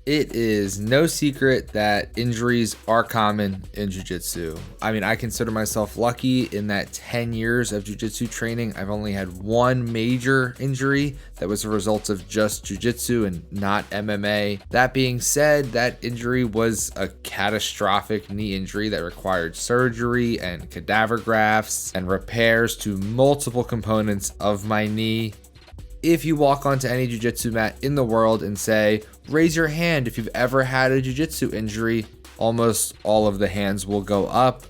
It is no secret that injuries are common in jiu-jitsu. I mean, I consider myself lucky in that 10 years of jiu-jitsu training, I've only had one major injury that was a result of just jiu-jitsu and not MMA. That being said, that injury was a catastrophic knee injury that required surgery and cadaver grafts and repairs to multiple components of my knee. If you walk onto any jiu-jitsu mat in the world and say, raise your hand if you've ever had a jiu-jitsu injury, almost all of the hands will go up.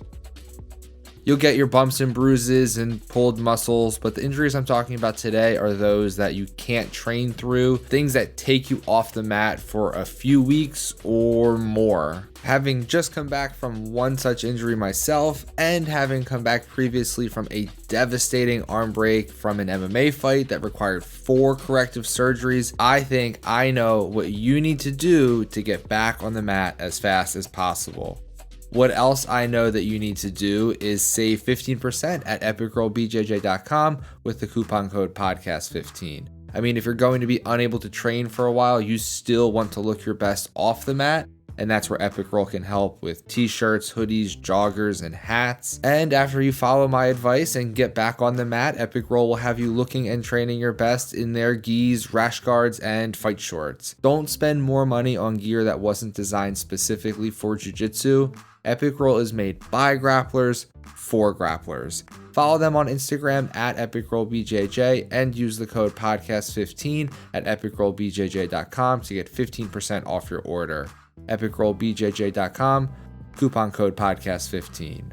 You'll get your bumps and bruises and pulled muscles, but the injuries I'm talking about today are those that you can't train through, things that take you off the mat for a few weeks or more. Having just come back from one such injury myself, and having come back previously from a devastating arm break from an MMA fight that required 4 corrective surgeries, I think I know what you need to do to get back on the mat as fast as possible. What else I know that you need to do is save 15% at epicrollbjj.com with the coupon code podcast15. I mean, if you're going to be unable to train for a while, you still want to look your best off the mat, and that's where Epic Roll can help with t-shirts, hoodies, joggers, and hats. And after you follow my advice and get back on the mat, Epic Roll will have you looking and training your best in their gis, rash guards, and fight shorts. Don't spend more money on gear that wasn't designed specifically for jiu-jitsu. Epic Roll is made by grapplers for grapplers. Follow them on Instagram at epicrollbjj and use the code podcast15 at epicrollbjj.com to get 15% off your order. epicrollbjj.com, coupon code podcast15.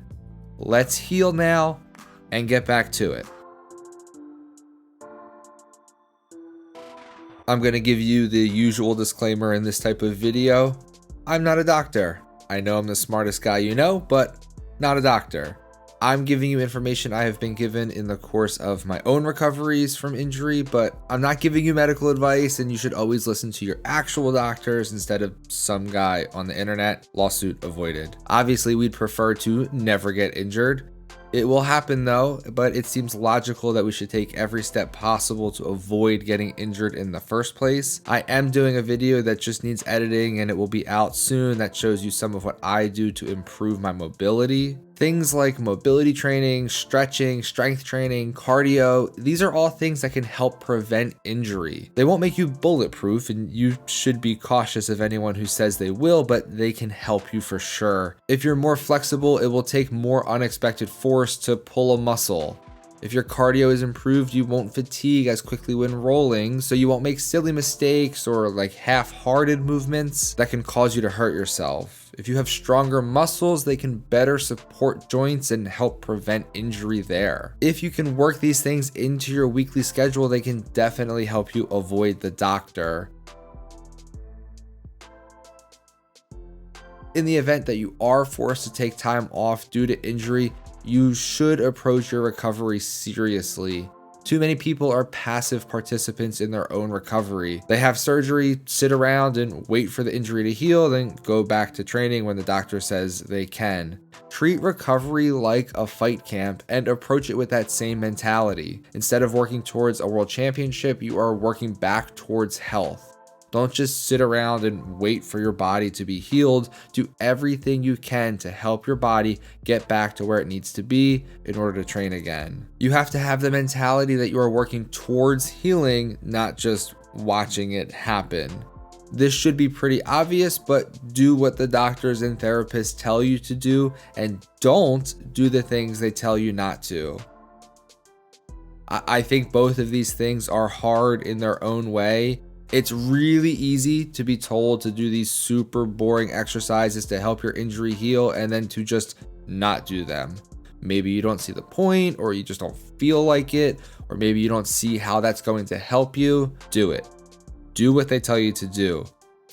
Let's heal now and get back to it. I'm going to give you the usual disclaimer in this type of video. I'm not a doctor. I know I'm the smartest guy you know, but not a doctor. I'm giving you information I have been given in the course of my own recoveries from injury, but I'm not giving you medical advice, and you should always listen to your actual doctors instead of some guy on the internet. Lawsuit avoided. Obviously, we'd prefer to never get injured. It will happen though, but it seems logical that we should take every step possible to avoid getting injured in the first place. I am doing a video that just needs editing, and it will be out soon, that shows you some of what I do to improve my mobility. Things like mobility training, stretching, strength training, cardio, these are all things that can help prevent injury. They won't make you bulletproof, and you should be cautious of anyone who says they will, but they can help you for sure. If you're more flexible, it will take more unexpected force to pull a muscle. If your cardio is improved, you won't fatigue as quickly when rolling, so you won't make silly mistakes or half-hearted movements that can cause you to hurt yourself. If you have stronger muscles, they can better support joints and help prevent injury there. If you can work these things into your weekly schedule, they can definitely help you avoid the doctor. In the event that you are forced to take time off due to injury, you should approach your recovery seriously. Too many people are passive participants in their own recovery. They have surgery, sit around and wait for the injury to heal, then go back to training when the doctor says they can. Treat recovery like a fight camp and approach it with that same mentality. Instead of working towards a world championship, you are working back towards health. Don't just sit around and wait for your body to be healed. Do everything you can to help your body get back to where it needs to be in order to train again. You have to have the mentality that you are working towards healing, not just watching it happen. This should be pretty obvious, but do what the doctors and therapists tell you to do, and don't do the things they tell you not to. I think both of these things are hard in their own way. It's really easy to be told to do these super boring exercises to help your injury heal and then to just not do them. Maybe you don't see the point, or you just don't feel like it, or maybe you don't see how that's going to help you. Do it. Do what they tell you to do.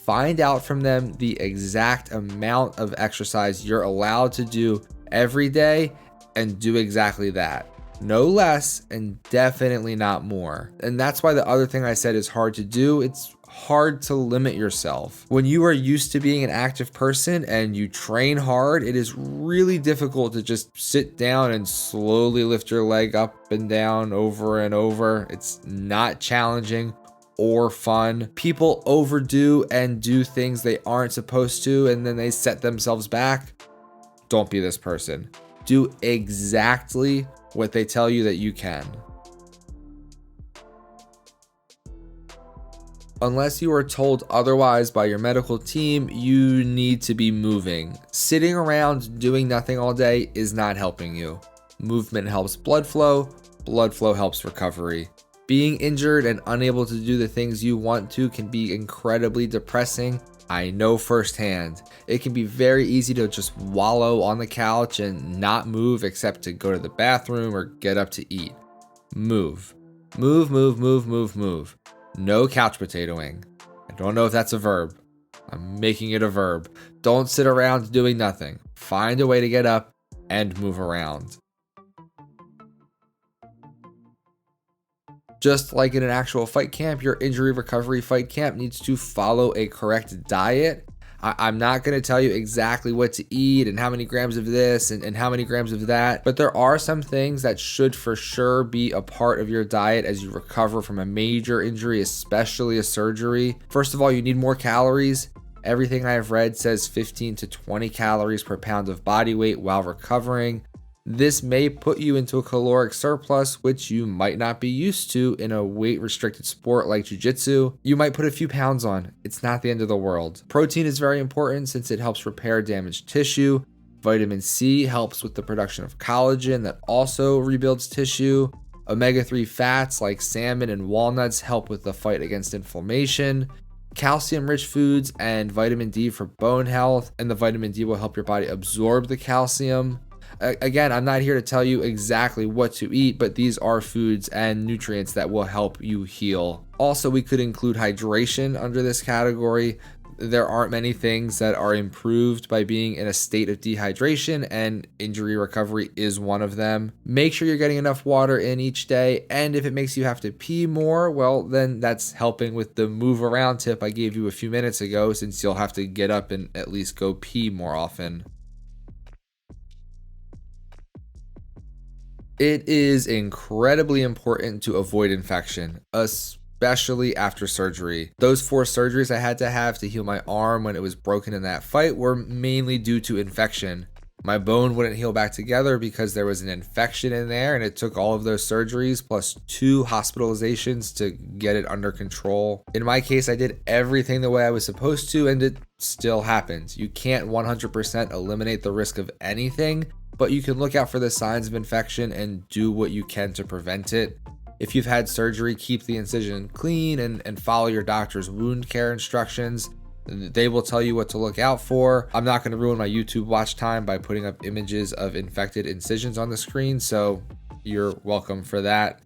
Find out from them the exact amount of exercise you're allowed to do every day and do exactly that. No less, and definitely not more. And that's why the other thing I said is hard to do. It's hard to limit yourself. When you are used to being an active person and you train hard, it is really difficult to just sit down and slowly lift your leg up and down over and over. It's not challenging or fun. People overdo and do things they aren't supposed to, and then they set themselves back. Don't be this person. Do exactly what they tell you that you can. Unless you are told otherwise by your medical team, you need to be moving. Sitting around doing nothing all day is not helping you. Movement helps blood flow helps recovery. Being injured and unable to do the things you want to can be incredibly depressing. I know firsthand. It can be very easy to just wallow on the couch and not move except to go to the bathroom or get up to eat. Move. Move, move, move, move, move. No couch potatoing. I don't know if that's a verb. I'm making it a verb. Don't sit around doing nothing. Find a way to get up and move around. Just like in an actual fight camp, your injury recovery fight camp needs to follow a correct diet. I'm not going to tell you exactly what to eat and how many grams of this and how many grams of that, but there are some things that should for sure be a part of your diet as you recover from a major injury, especially a surgery. First of all, you need more calories. Everything I've read says 15 to 20 calories per pound of body weight while recovering. This may put you into a caloric surplus, which you might not be used to in a weight-restricted sport like jiu-jitsu. You might put a few pounds on. It's not the end of the world. Protein is very important since it helps repair damaged tissue. Vitamin C helps with the production of collagen that also rebuilds tissue. Omega-3 fats like salmon and walnuts help with the fight against inflammation. Calcium-rich foods and vitamin D for bone health, and the vitamin D will help your body absorb the calcium. Again, I'm not here to tell you exactly what to eat, but these are foods and nutrients that will help you heal. Also, we could include hydration under this category. There aren't many things that are improved by being in a state of dehydration, and injury recovery is one of them. Make sure you're getting enough water in each day, and if it makes you have to pee more, well, then that's helping with the move around tip I gave you a few minutes ago, since you'll have to get up and at least go pee more often. It is incredibly important to avoid infection, especially after surgery. Those 4 surgeries I had to have to heal my arm when it was broken in that fight were mainly due to infection. My bone wouldn't heal back together because there was an infection in there, and it took all of those surgeries plus 2 hospitalizations to get it under control. In my case, I did everything the way I was supposed to, and it still happens. You can't 100% eliminate the risk of anything, but you can look out for the signs of infection and do what you can to prevent it. If you've had surgery, keep the incision clean and follow your doctor's wound care instructions. They will tell you what to look out for. I'm not going to ruin my YouTube watch time by putting up images of infected incisions on the screen, so you're welcome for that.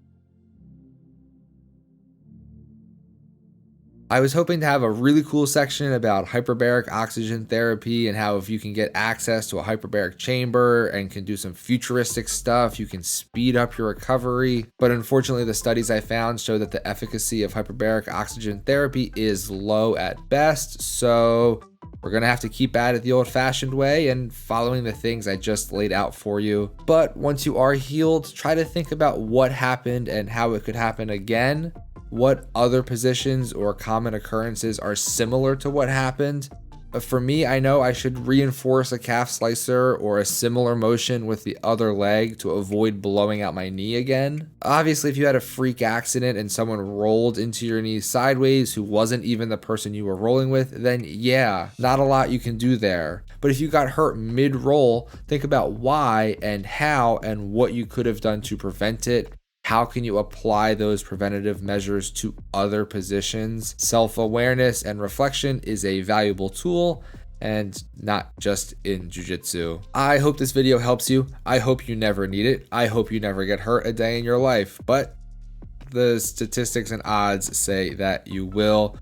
I was hoping to have a really cool section about hyperbaric oxygen therapy and how if you can get access to a hyperbaric chamber and can do some futuristic stuff, you can speed up your recovery. But unfortunately, the studies I found show that the efficacy of hyperbaric oxygen therapy is low at best. So we're going to have to keep at it the old-fashioned way and following the things I just laid out for you. But once you are healed, try to think about what happened and how it could happen again. What other positions or common occurrences are similar to what happened? For me, I know I should reinforce a calf slicer or a similar motion with the other leg to avoid blowing out my knee again. Obviously, if you had a freak accident and someone rolled into your knee sideways who wasn't even the person you were rolling with, then yeah, not a lot you can do there. But if you got hurt mid-roll, think about why and how and what you could have done to prevent it. How can you apply those preventative measures to other positions? Self-awareness and reflection is a valuable tool, and not just in jiu-jitsu. I hope this video helps you. I hope you never need it. I hope you never get hurt a day in your life, but the statistics and odds say that you will.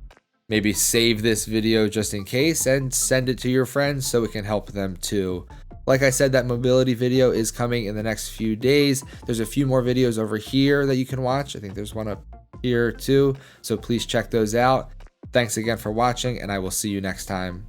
Maybe save this video just in case and send it to your friends so it can help them too. Like I said, that mobility video is coming in the next few days. There's a few more videos over here that you can watch. I think there's one up here too. So please check those out. Thanks again for watching, and I will see you next time.